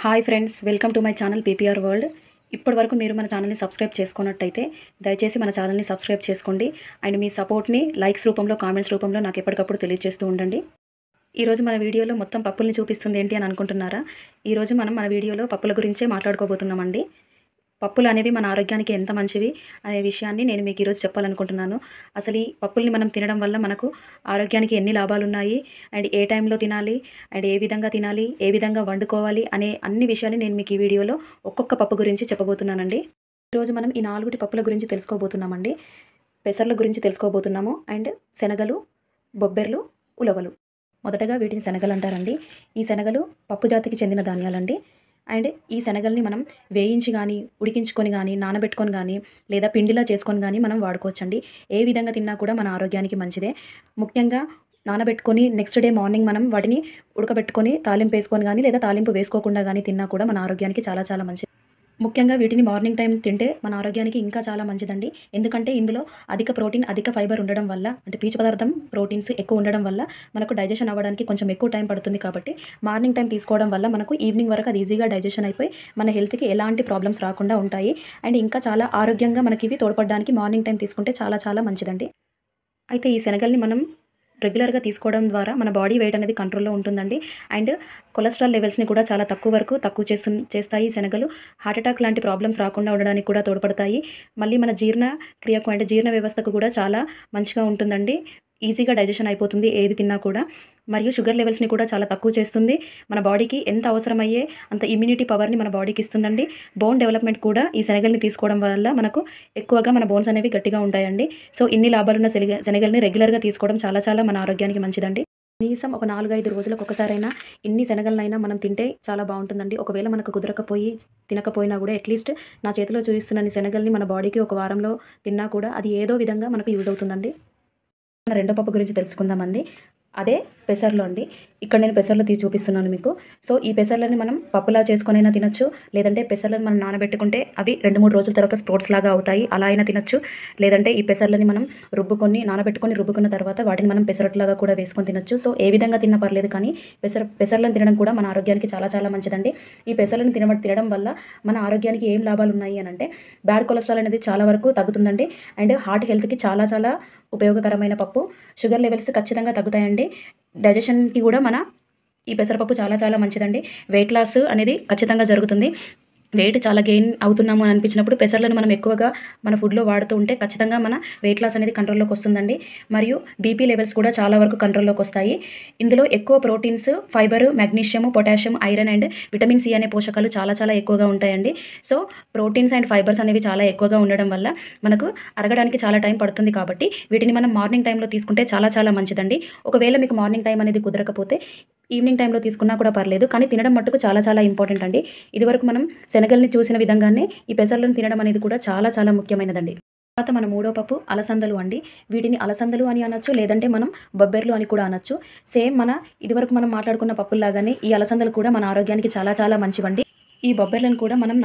Hi friends, welcome to my channel PPR world. ఇప్పటివరకు మీరు మన ఛానల్ని సబ్స్క్రైబ్ చేసుకున్నట్టయితే దయచేసి మన ఛానల్ని సబ్స్క్రైబ్ చేసుకోండి. అండ్ మీ సపోర్ట్ని లైక్స్ రూపంలో, కామెంట్స్ రూపంలో నాకు ఎప్పటికప్పుడు తెలియజేస్తూ ఉండండి. ఈరోజు మన వీడియోలో మొత్తం పప్పుల్ని చూపిస్తుంది ఏంటి అని అనుకుంటున్నారా? ఈరోజు మనం మన వీడియోలో పప్పుల గురించే మాట్లాడుకోబోతున్నామండి. పప్పులు అనేవి మన ఆరోగ్యానికి ఎంత మంచివి అనే విషయాన్ని నేను మీకు ఈరోజు చెప్పాలనుకుంటున్నాను. అసలు ఈ పప్పుల్ని మనం తినడం వల్ల మనకు ఆరోగ్యానికి ఎన్ని లాభాలు ఉన్నాయి, అండ్ ఏ టైంలో తినాలి, అండ్ ఏ విధంగా తినాలి, ఏ విధంగా వండుకోవాలి అనే అన్ని విషయాన్ని నేను మీకు ఈ వీడియోలో ఒక్కొక్క పప్పు గురించి చెప్పబోతున్నానండి. ఈరోజు మనం ఈ 4 పప్పుల గురించి తెలుసుకోబోతున్నామండి. పెసర్ల గురించి తెలుసుకోబోతున్నాము, అండ్ శనగలు, బొబ్బెర్లు, ఉలవలు. మొదటగా వీటిని శనగలు అంటారండి. ఈ శనగలు పప్పు జాతికి చెందిన ధాన్యాలండి. అండ్ ఈ శనగల్ని మనం వేయించి కానీ, ఉడికించుకొని కానీ, నానబెట్టుకొని కానీ, లేదా పిండిలా చేసుకొని కానీ మనం వాడుకోవచ్చండి. ఏ విధంగా తిన్నా కూడా మన ఆరోగ్యానికి మంచిదే. ముఖ్యంగా నానబెట్టుకొని నెక్స్ట్ డే మార్నింగ్ మనం వాటిని ఉడకబెట్టుకొని తాలింపు వేసుకొని కానీ, లేదా తాలింపు వేసుకోకుండా కానీ తిన్నా కూడా మన ఆరోగ్యానికి చాలా చాలా మంచిది. ముఖ్యంగా వీటిని మార్నింగ్ టైం తింటే మన ఆరోగ్యానికి ఇంకా చాలా మంచిదండి. ఎందుకంటే ఇందులో అధిక ప్రోటీన్, అధిక ఫైబర్ ఉండడం వల్ల, అంటే పీచు పదార్థం, ప్రోటీన్స్ ఎక్కువ ఉండడం వల్ల మనకు డైజెషన్ అవ్వడానికి కొంచెం ఎక్కువ టైం పడుతుంది. కాబట్టి మార్నింగ్ టైం తీసుకోవడం వల్ల మనకు ఈవినింగ్ వరకు అది ఈజీగా డైజెషన్ అయిపోయి మన హెల్త్కి ఎలాంటి ప్రాబ్లమ్స్ రాకుండా ఉంటాయి. అండ్ ఇంకా చాలా ఆరోగ్యంగా మనకి ఇవి తోడ్పడడానికి మార్నింగ్ టైం తీసుకుంటే చాలా చాలా మంచిదండి. అయితే ఈ శనగల్ని మనం రెగ్యులర్గా తీసుకోవడం ద్వారా మన బాడీ వెయిట్ అనేది కంట్రోల్లో ఉంటుందండి. అండ్ కొలెస్ట్రాల్ లెవెల్స్ని కూడా చాలా తక్కువ చేస్తాయి ఈ శనగలు. హార్ట్ అటాక్ లాంటి ప్రాబ్లమ్స్ రాకుండా ఉండడానికి కూడా తోడ్పడతాయి. మళ్ళీ మన జీర్ణ క్రియకు, అంటే జీర్ణ వ్యవస్థకు కూడా చాలా మంచిగా ఉంటుందండి. ఈజీగా డైజెషన్ అయిపోతుంది ఏది తిన్నా కూడా. మరియు షుగర్ లెవెల్స్ని కూడా చాలా తక్కువ చేస్తుంది. మన బాడీకి ఎంత అవసరమయ్యే అంత ఇమ్యూనిటీ పవర్ని మన బాడీకి ఇస్తుందండి. బోన్ డెవలప్మెంట్ కూడా ఈ శనగల్ని తీసుకోవడం వల్ల మనకు ఎక్కువగా మన బోన్స్ అనేవి గట్టిగా ఉంటాయండి. సో ఇన్ని లాభాలున్న శనగల్ని రెగ్యులర్గా తీసుకోవడం చాలా చాలా మన ఆరోగ్యానికి మంచిదండి. కనీసం ఒక 4-5 రోజులకు ఒకసారైనా ఇన్ని శనగలనైనా మనం తింటే చాలా బాగుంటుందండి. ఒకవేళ మనకు కుదరకపోయి తినకపోయినా కూడా అట్లీస్ట్ నా చేతిలో చూపిస్తున్న శనగల్ని మన బాడీకి ఒక వారంలో తిన్నా కూడా అది ఏదో విధంగా మనకు యూజ్ అవుతుందండి. రెండో పప్పు గురించి తెలుసుకుందామండి. అదే పెసర్లు అండి. ఇక్కడ నేను పెసర్లు తీసి చూపిస్తున్నాను మీకు. సో ఈ పెసర్లని మనం పప్పులా చేసుకొనైనా తినొచ్చు, లేదంటే పెసర్లను మనం నానబెట్టుకుంటే అవి 2-3 రోజుల తర్వాత స్ప్రోట్స్ లాగా అవుతాయి, అలా అయినా తినొచ్చు. లేదంటే ఈ పెసర్లని మనం రుబ్బుకున్న తర్వాత వాటిని మనం పెసరట్లాగా కూడా వేసుకొని తినొచ్చు. సో ఏ విధంగా తిన్నా పర్లేదు, కానీ పెసర్లను తినడం కూడా మన ఆరోగ్యానికి చాలా చాలా మంచిదండి. ఈ పెసర్లను తినడం వల్ల మన ఆరోగ్యానికి ఏం లాభాలు ఉన్నాయి అని అంటే, బ్యాడ్ కొలెస్ట్రాల్ అనేది చాలా వరకు తగ్గుతుందండి. అండ్ హార్ట్ హెల్త్కి చాలా చాలా ఉపయోగకరమైన పప్పు. షుగర్ లెవెల్స్ ఖచ్చితంగా తగ్గుతాయండి. డైజెషన్కి కూడా ఈ పెసరపప్పు చాలా చాలా మంచిదండి. వెయిట్ లాస్ అనేది ఖచ్చితంగా జరుగుతుంది. వెయిట్ చాలా గెయిన్ అవుతున్నాము అని అనిపించినప్పుడు పెసర్లను మనం ఎక్కువగా మన ఫుడ్లో వాడుతూ ఉంటే ఖచ్చితంగా మన వెయిట్ లాస్ అనేది కంట్రోల్లోకి వస్తుందండి. మరియు బీపీ లెవెల్స్ కూడా చాలా వరకు కంట్రోల్లోకి వస్తాయి. ఇందులో ఎక్కువ proteins, fibre, magnesium, potassium, iron and vitamin C అనే పోషకాలు చాలా చాలా ఎక్కువగా ఉంటాయండి. సో ప్రోటీన్స్ అండ్ ఫైబర్స్ అనేవి చాలా ఎక్కువగా ఉండడం వల్ల మనకు అరగడానికి చాలా టైం పడుతుంది. కాబట్టి వీటిని మనం మార్నింగ్ టైంలో తీసుకుంటే చాలా చాలా మంచిదండి. ఒకవేళ మీకు మార్నింగ్ టైం అనేది కుదరకపోతే ఈవినింగ్ టైంలో తీసుకున్నా కూడా పర్లేదు, కానీ తినడం మట్టుకు చాలా చాలా ఇంపార్టెంట్ అండి. ఇదివరకు మనం శనగల్ని చూసిన విధంగానే ఈ పెసర్లను తినడం అనేది కూడా చాలా చాలా ముఖ్యమైనదండి. తర్వాత మన మూడో పప్పు అలసందలు అండి. వీటిని అలసందలు అని అనొచ్చు, లేదంటే మనం బొబ్బెర్లు అని కూడా అనొచ్చు. సేమ్ ఇదివరకు మనం మాట్లాడుకున్న పప్పుల్లాగానే ఈ అలసందలు కూడా మన ఆరోగ్యానికి చాలా చాలా మంచివండి. ఈ బొబ్బెర్లను కూడా మనం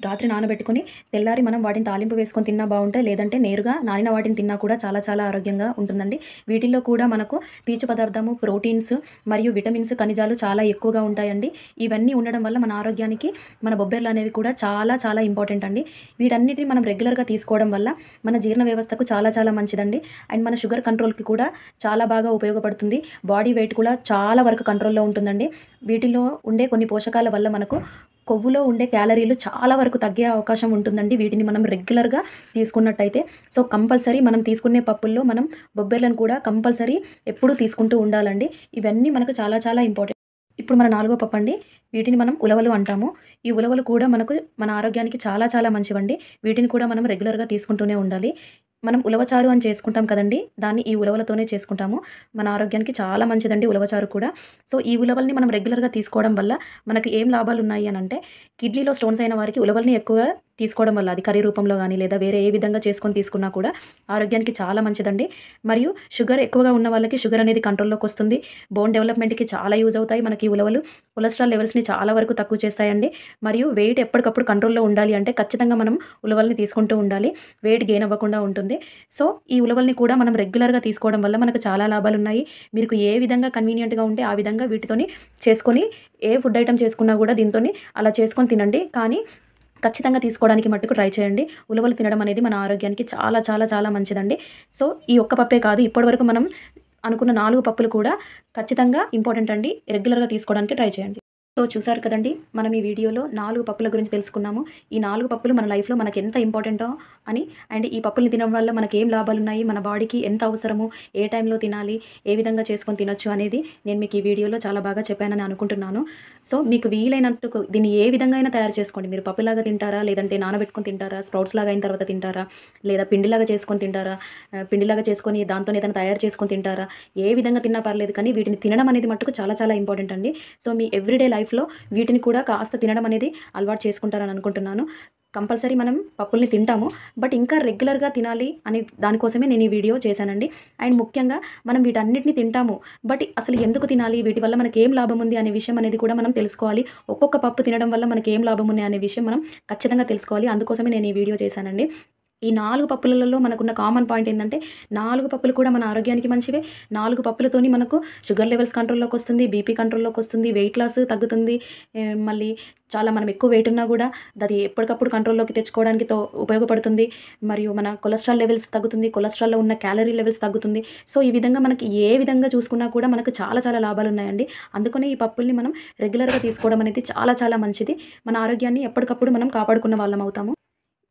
రాత్రి నానబెట్టుకొని తెల్లారి మనం వాటిని తాలింపు వేసుకొని తిన్నా బాగుంటాయి, లేదంటే నేరుగా నానిన వాటిని తిన్నా కూడా చాలా చాలా ఆరోగ్యంగా ఉంటుందండి. వీటిల్లో కూడా మనకు పీచు పదార్థము, ప్రోటీన్స్ మరియు విటమిన్స్, ఖనిజాలు చాలా ఎక్కువగా ఉంటాయండి. ఇవన్నీ ఉండడం వల్ల మన ఆరోగ్యానికి మన బొబ్బెర్లు అనేవి కూడా చాలా చాలా ఇంపార్టెంట్ అండి. వీటన్నిటిని మనం రెగ్యులర్గా తీసుకోవడం వల్ల మన జీర్ణ వ్యవస్థకు చాలా చాలా మంచిదండి. అండ్ మన షుగర్ కంట్రోల్కి కూడా చాలా బాగా ఉపయోగపడుతుంది. బాడీ వెయిట్ కూడా చాలా వరకు కంట్రోల్లో ఉంటుందండి. వీటిలో ఉండే కొన్ని పోషకాల వల్ల మనకు కొవ్వులో ఉండే క్యాలరీలు చాలా వరకు తగ్గే అవకాశం ఉంటుందండి వీటిని మనం రెగ్యులర్గా తీసుకున్నట్టయితే. సో కంపల్సరీ మనం తీసుకునే పప్పుల్లో మనం బొబ్బెర్లను కూడా కంపల్సరీ ఎప్పుడూ తీసుకుంటూ ఉండాలండి. ఇవన్నీ మనకు చాలా చాలా ఇంపార్టెంట్. ఇప్పుడు మన నాలుగో పప్పు అండి. వీటిని మనం ఉలవలు అంటాము. ఈ ఉలవలు కూడా మన ఆరోగ్యానికి చాలా చాలా మంచివండి. వీటిని కూడా మనం రెగ్యులర్గా తీసుకుంటూనే ఉండాలి. మనం ఉలవచారు అని చేసుకుంటాం కదండి, దాన్ని ఈ ఉలవలతోనే చేసుకుంటాము. మన ఆరోగ్యానికి చాలా మంచిదండి ఉలవచారు కూడా. సో ఈ ఉలవల్ని మనం రెగ్యులర్గా తీసుకోవడం వల్ల మనకి ఏం లాభాలు ఉన్నాయి అని అంటే, కిడ్నీలో స్టోన్స్ అయిన వారికి ఉలవల్ని ఎక్కువగా తీసుకోవడం వల్ల అది కర్రీ రూపంలో గానీ లేదా వేరే ఏ విధంగా చేసుకొని తీసుకున్నా కూడా ఆరోగ్యానికి చాలా మంచిదండి. మరియు షుగర్ ఎక్కువగా ఉన్న వాళ్ళకి షుగర్ అనేది కంట్రోల్‌లోకి వస్తుంది. బోన్ డెవలప్‌మెంట్‌కి చాలా యూజ్ అవుతాయి మనకి ఈ ఉలవలు. కొలెస్ట్రాల్ లెవెల్స్‌ని చాలా వరకు తక్కువ చేస్తాయండి. మరియు వెయిట్ ఎప్పటికప్పుడు కంట్రోల్‌లో ఉండాలి అంటే ఖచ్చితంగా మనం ఉలవల్ని తీసుకుంటూ ఉండాలి. వెయిట్ గెయిన్ అవ్వకుండా ఉంటుంది. సో, ఈ ఉలవల్ని కూడా మనం రెగ్యులర్‌గా తీసుకోవడం వల్ల మనకు చాలా లాభాలున్నాయి. మీకు ఏ విధంగా కన్వీనియంట్‌గా ఉంటే ఆ విధంగా వీటితోని చేసుకొని ఏ ఫుడ్ ఐటెమ్ చేసుకున్నా కూడా దీంతోని అలా చేసుకొని తినండి. కానీ ఖచ్చితంగా తీసుకోవడానికి మట్టుకు ట్రై చేయండి. ఉలవలు తినడం అనేది మన ఆరోగ్యానికి చాలా చాలా చాలా మంచిదండి. సో, ఈ ఒక్క పప్పే కాదు ఇప్పటివరకు మనం అనుకున్న 4 పప్పులు కూడా ఖచ్చితంగా ఇంపార్టెంట్ అండి. రెగ్యులర్‌గా తీసుకోవడానికి ట్రై చేయండి. సో, చూసారు కదండీ! మనం ఈ వీడియోలో 4 పప్పుల గురించి తెలుసుకున్నాము. ఈ 4 పప్పులు మన లైఫ్‌లో మనకెంత ఇంపార్టెంటో అని, అండ్ ఈ పప్పుల్ని తినడం వల్ల మనకేం లాభాలున్నాయి, మన బాడీకి ఎంత అవసరము, ఏ టైంలో తినాలి, ఏ విధంగా చేసుకొని తినొచ్చు అనేది నేను మీకు ఈ వీడియోలో చాలా బాగా చెప్పానని అనుకుంటున్నాను. సో, మీకు వీలైనట్టుకు దీన్ని ఏ విధంగా అయినా తయారు చేసుకోండి. మీరు పప్పులాగా తింటారా? లేదంటే నానబెట్టుకొని తింటారా? స్ప్రౌట్స్ లాగా అయిన తర్వాత తింటారా? లేదా పిండిలాగా చేసుకొని తింటారా? పిండిలాగా చేసుకొని దాంతోని ఏదైనా తయారు చేసుకొని తింటారా? ఏ విధంగా తిన్నా పర్లేదు కానీ వీటిని తినడం అనేది మట్టుకు చాలా చాలా ఇంపార్టెంట్ అండి. సో, మీ ఎవ్రీడే లైఫ్‌లో వీటిని కూడా కాస్త తినడం అనేది అలవాటు చేసుకుంటారని అనుకుంటున్నాను. కంపల్సరీ మనం పప్పుల్ని తింటాము. బట్ ఇంకా రెగ్యులర్‌గా తినాలి అనే దానికోసమే నేను ఈ వీడియో చేశానండి. అండ్ ముఖ్యంగా మనం వీటన్నిటిని తింటాము. బట్ అసలు ఎందుకు తినాలి? వీటి వల్ల మనకేం లాభం ఉంది అనే విషయం అనేది కూడా మనం తెలుసుకోవాలి. ఒక్కొక్క పప్పు తినడం వల్ల మనకేం లాభం ఉంది అనే విషయం మనం ఖచ్చితంగా తెలుసుకోవాలి. అందుకోసమే నేను ఈ వీడియో చేశానండి. ఈ 4 పప్పులలో మనకున్న కామన్ పాయింట్ ఏందంటే 4 పప్పులు కూడా మన ఆరోగ్యానికి మంచివే. 4 పప్పులతోని మనకు షుగర్ లెవెల్స్ కంట్రోల్‌లోకొస్తుంది. బీపీ కంట్రోల్‌లోకొస్తుంది. వెయిట్ లాస్ తగ్గుతుంది. మళ్ళీ చాలా మనం ఎక్కువ వెయిట్ ఉన్నా గూడా అది ఎప్పటికప్పుడు కంట్రోల్‌లోకి తెచ్చుకోవడానికి ఉపయోగపడుతుంది. మరియు మన కొలెస్ట్రాల్ లెవెల్స్ తగ్గుతుంది. కొలెస్ట్రాల్‌లో ఉన్న క్యాలరీ లెవెల్స్ తగ్గుతుంది. సో, ఈ విధంగా మనకి ఏ విధంగా చూసుకున్నా కూడా మనకు చాలా చాలా లాభాలున్నాయండి. అందుకనే ఈ పప్పుల్ని మనం రెగ్యులర్‌గా తీసుకోవడం అనేది చాలా చాలా మంచిది. మన ఆరోగ్యాన్ని ఎప్పటికప్పుడు మనం కాపాడుకున్న వాళ్ళం అవుతాము.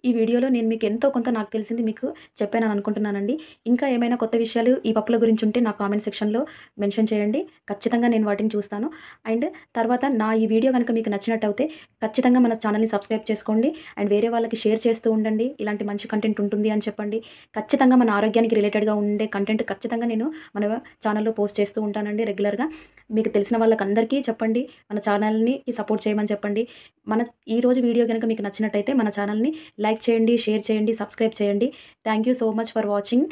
ఈ వీడియోలో నేను మీకు ఎంతో కొంత నాకు తెలిసింది మీకు చెప్పానని అనుకుంటున్నానండి. ఇంకా ఏమైనా కొత్త విషయాలు ఈ పప్పుల గురించి ఉంటే నా కామెంట్ సెక్షన్‌లో మెన్షన్ చేయండి. ఖచ్చితంగా నేను వాటిని చూస్తాను. అండ్ తర్వాత నా ఈ వీడియో గనుక మీకు నచ్చినట్టయితే ఖచ్చితంగా మన ఛానల్‌ని సబ్స్క్రైబ్ చేసుకోండి. అండ్ వేరే వాళ్ళకి షేర్ చేస్తూ ఉండండి. ఇలాంటి మంచి కంటెంట్ ఉంటుంది అని చెప్పండి. ఖచ్చితంగా మన ఆరోగ్యానికి రిలేటెడ్‌గా ఉండే కంటెంట్ ఖచ్చితంగా నేను మన ఛానల్‌లో పోస్ట్ చేస్తూ ఉంటానండి రెగ్యులర్‌గా. మీకు తెలిసిన వాళ్ళకందరికీ చెప్పండి. మన ఛానల్‌ని సపోర్ట్ చేయమని చెప్పండి. మన ఈరోజు వీడియో గనుక మీకు నచ్చినట్టయితే మన ఛానల్‌ని లైక్ చేయండి, షేర్ చేయండి, సబ్స్క్రైబ్ చేయండి. Thank you so much for watching.